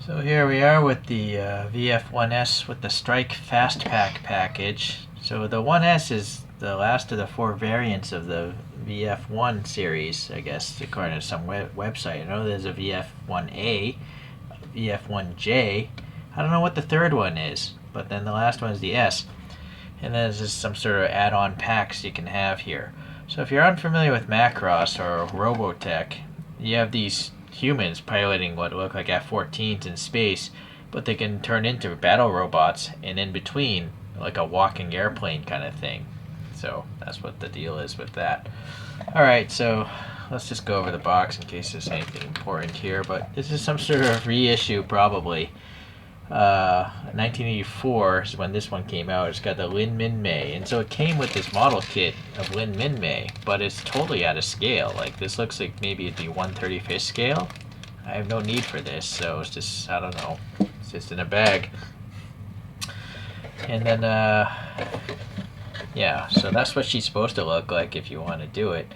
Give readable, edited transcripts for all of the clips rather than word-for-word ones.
So here we are with the VF-1S with the Strike Fast Pack package. So the 1S is the last of the 4 variants of the VF-1 series, I guess, according to some website. I know there's a VF-1A, VF-1J. I don't know what the third one is, but then the last one is the S. And then there's just some sort of add-on packs you can have here. So if you're unfamiliar with Macross or Robotech, you have these humans piloting what look like F-14s in space, but they can turn into battle robots, and in between, like a walking airplane kind of thing. So that's what the deal is with that. Alright, so let's just go over the box in case there's anything important here, but this is some sort of reissue probably. 1984 is when this one came out. It's got the Lin Min Mei, and so it came with this model kit of Lin Min Mei, but it's totally out of scale. Like, this looks like maybe it'd be 1/35th scale. I have no need for this, so it's just, I don't know, it's just in a bag. And then yeah, so that's what she's supposed to look like if you want to do it,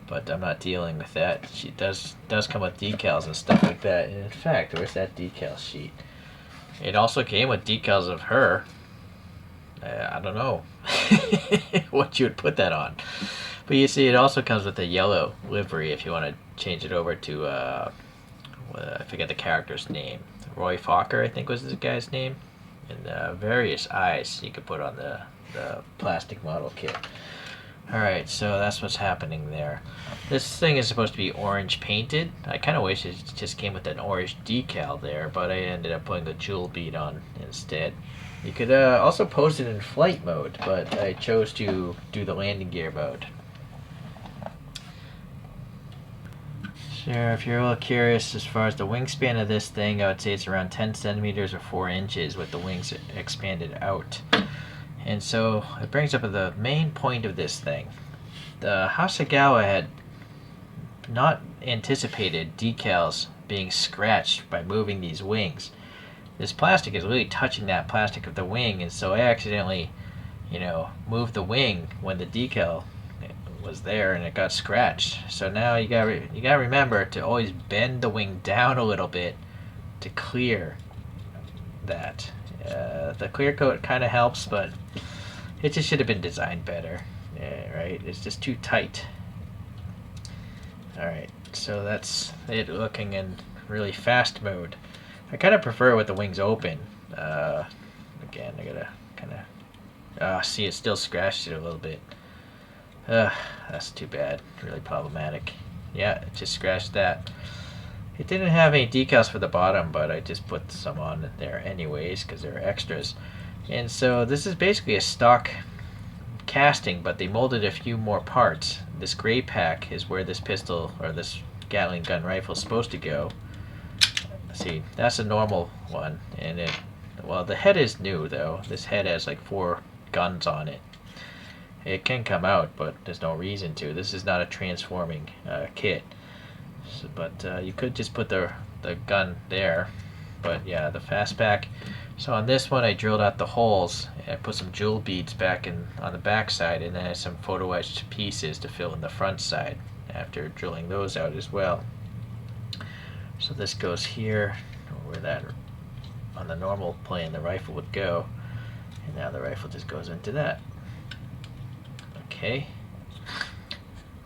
but I'm not dealing with that. She does come with decals and stuff like that. And in fact, where's that decal sheet? It also came with decals of her. I don't know what you would put that on. But you see, it also comes with a yellow livery if you want to change it over to, I forget the character's name. Roy Fokker, I think was the guy's name. And various eyes you could put on the plastic model kit. Alright, so that's what's happening there. This thing is supposed to be orange painted. I kind of wish it just came with an orange decal there, but I ended up putting the jewel bead on instead. You could also pose it in flight mode, but I chose to do the landing gear mode. So if you're a little curious as far as the wingspan of this thing, I would say it's around 10 centimeters or 4 inches with the wings expanded out. And so it brings up the main point of this thing. The Hasegawa had not anticipated decals being scratched by moving these wings. This plastic is really touching that plastic of the wing, and so I accidentally, moved the wing when the decal was there and it got scratched. So now you gotta remember to always bend the wing down a little bit to clear that. The clear coat kind of helps, but it just should have been designed better. Yeah, right? It's just too tight. Alright, so that's it looking in really fast mode. I kind of prefer with the wings open. Again, I gotta kind of... see, it still scratched it a little bit. That's too bad. Really problematic. Yeah, it just scratched that. It didn't have any decals for the bottom, but I just put some on there anyways because they're extras. And so this is basically a stock casting, but they molded a few more parts. This gray pack is where this pistol or this Gatling gun rifle is supposed to go. See, that's a normal one, and well, the head is new though. This head has like 4 guns on it. It can come out, but there's no reason to. This is not a transforming kit. So, but you could just put the gun there. But yeah, the fastpack. So on this one, I drilled out the holes. And I put some jewel beads back on the back side, and then I had some photo etched pieces to fill in the front side after drilling those out as well. So this goes here, where that on the normal plane the rifle would go, and now the rifle just goes into that. Okay.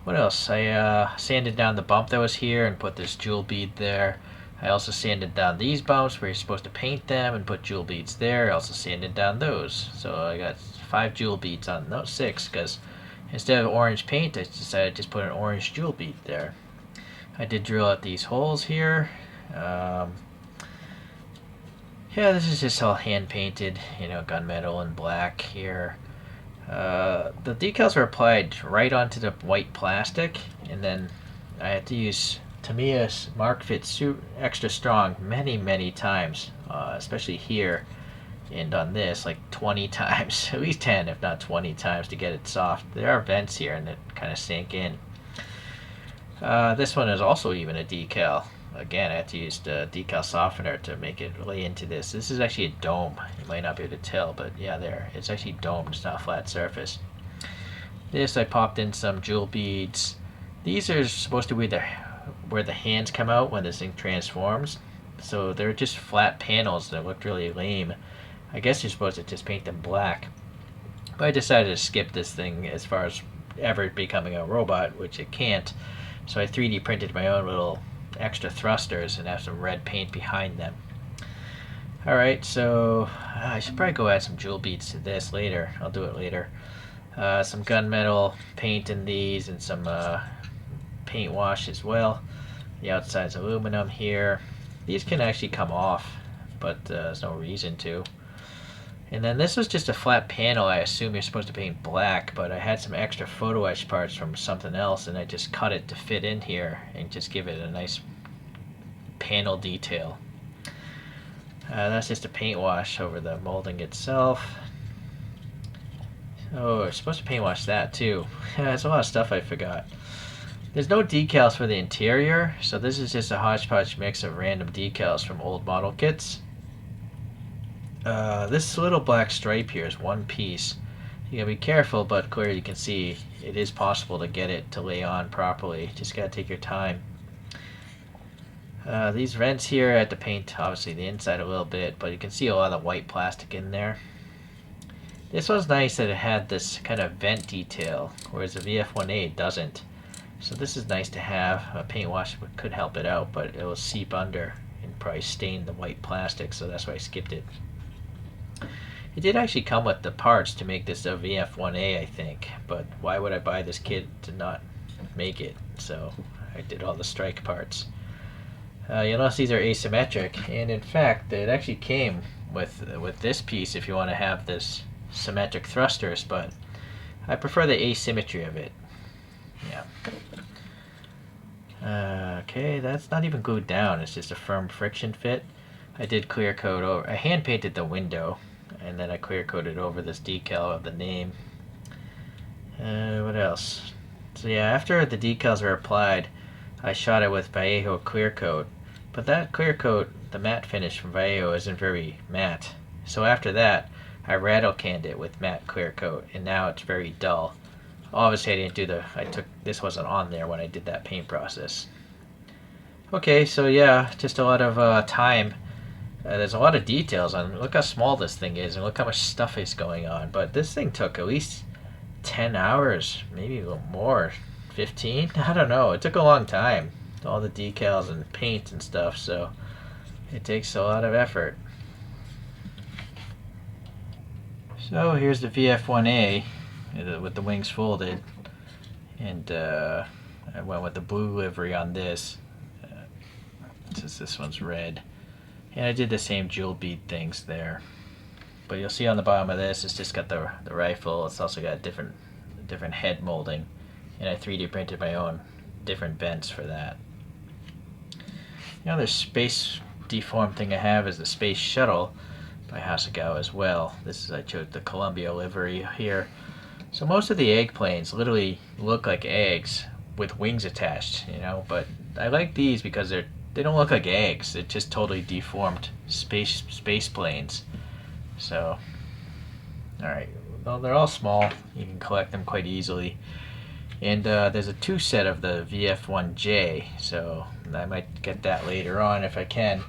What else? I sanded down the bump that was here and put this jewel bead there. I also sanded down these bumps where you're supposed to paint them and put jewel beads there. I also sanded down those. So I got 5 jewel beads on, no 6, because instead of orange paint I decided to just put an orange jewel bead there. I did drill out these holes here. Yeah, this is just all hand painted, gunmetal and black here. The decals were applied right onto the white plastic, and then I had to use Tamiya's Mark Fit extra strong many times, especially here and on this, like 20 times, at least 10 if not 20 times to get it soft. There are vents here and it kind of sank in. This one is also even a decal. Again, I had to use the decal softener to make it lay into this. This is actually a dome. You might not be able to tell, but yeah, there. It's actually domed. It's not a flat surface. This, I popped in some jewel beads. These are supposed to be where the hands come out when this thing transforms. So they're just flat panels that looked really lame. I guess you're supposed to just paint them black. But I decided to skip this thing as far as ever becoming a robot, which it can't. So I 3D printed my own little extra thrusters and have some red paint behind them. Alright, so I should probably go add some jewel beads to this later. I'll do it later. Some gunmetal paint in these and some paint wash as well. The outside's aluminum here. These can actually come off, but there's no reason to. And then this was just a flat panel. I assume you're supposed to paint black, but I had some extra photo etch parts from something else, and I just cut it to fit in here and just give it a nice panel detail. That's just a paint wash over the molding itself. Oh, I'm supposed to paint wash that too. There's a lot of stuff I forgot. There's no decals for the interior, so this is just a hodgepodge mix of random decals from old model kits. This little black stripe here is one piece. You gotta be careful, but clearly you can see it is possible to get it to lay on properly. Just gotta take your time. These vents here, I had to paint obviously the inside a little bit, but you can see a lot of white plastic in there. This one's nice that it had this kind of vent detail, whereas the VF-1A doesn't. So this is nice to have. A paint wash could help it out, but it will seep under and probably stain the white plastic, so that's why I skipped it. It did actually come with the parts to make this a VF-1A, I think, but why would I buy this kit to not make it? So I did all the strike parts. You'll notice these are asymmetric, and in fact, it actually came with this piece if you want to have this symmetric thrusters, but I prefer the asymmetry of it. Yeah. Okay, that's not even glued down. It's just a firm friction fit. I did clear coat over. I hand painted the window, and then I clear coated over this decal of the name. What else? So yeah, after the decals were applied, I shot it with Vallejo clear coat. But that clear coat, the matte finish from Vallejo, isn't very matte. So after that, I rattle canned it with matte clear coat, and now it's very dull. Obviously, I didn't do this wasn't on there when I did that paint process. Okay, so yeah, just a lot of time. There's a lot of details on. Look how small this thing is, and look how much stuff is going on. But this thing took at least 10 hours, maybe a little more, 15. I don't know. It took a long time. All the decals and paint and stuff, so it takes a lot of effort. So here's the VF-1A with the wings folded, and I went with the blue livery on this since this one's red, and I did the same jewel bead things there. But you'll see on the bottom of this, it's just got the rifle. It's also got different head molding, and I 3D printed my own different bends for that. The other space deformed thing I have is the Space Shuttle by Hasegawa as well. I chose the Columbia livery here. So most of the egg planes literally look like eggs with wings attached, but I like these because they don't look like eggs. They're just totally deformed space planes. So, alright, well, they're all small. You can collect them quite easily. And there's a 2 set of the VF-1J, so I might get that later on if I can.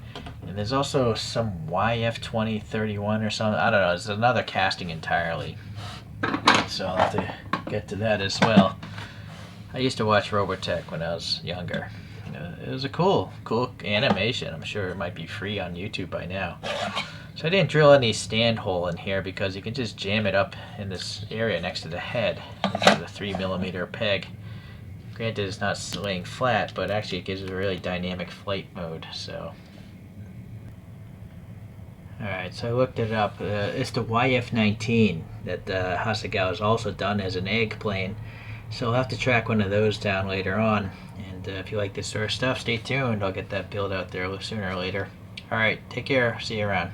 And there's also some YF-2031 or something. I don't know, it's another casting entirely. So I'll have to get to that as well. I used to watch Robotech when I was younger. It was a cool animation. I'm sure it might be free on YouTube by now. So I didn't drill any stand hole in here because you can just jam it up in this area next to the head into the 3mm peg. Granted, it's not laying flat, but actually it gives it a really dynamic flight mode. So, alright, so I looked it up. It's the YF-19 that Hasegawa has also done as an egg plane. So I'll have to track one of those down later on. And if you like this sort of stuff, stay tuned. I'll get that build out there sooner or later. Alright, take care. See you around.